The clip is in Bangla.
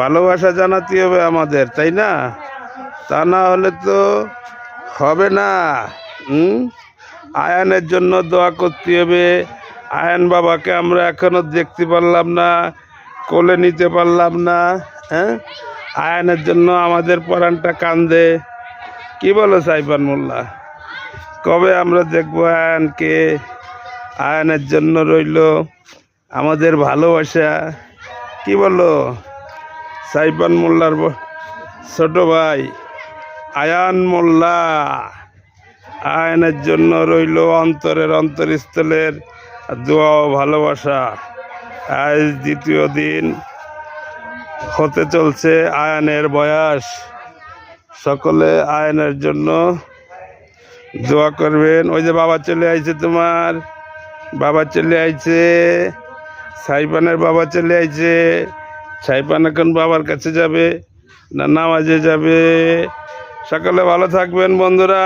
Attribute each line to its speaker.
Speaker 1: ভালোবাসা জানাতে হবে আমাদের, তাই না? তা না হলে তো হবে না। আয়ানের জন্য দোয়া করতে হবে। আয়ান বাবাকে আমরা এখনো দেখতে পারলাম না, কোলে নিতে পারলাম না। হ্যাঁ, আয়ানের জন্য আমাদের পরাণটা কান্দে। কি বলো সাইফান মোল্লা? কবে আমরা দেখবো আয়ানকে? আয়ানের জন্য রইল আমাদের ভালোবাসা। কি বলো সাইফান মোল্লার ছোট ভাই আয়ান মোল্লা? আয়ানের জন্য রইল অন্তরের অন্তরস্থলের দোয়া ও ভালোবাসা। আজ দ্বিতীয় দিন হতে চলছে আয়ানের বয়স। সকলে আয়ানের জন্য দোয়া করবেন। ওই যে বাবা চলে আইছে, তোমার বাবা চলে আইছে, সাইফানের বাবা চলে আইছে। সাইফান এখন বাবার কাছে যাবে না নামাজে যাবে? সকলে ভালো থাকবেন বন্ধুরা।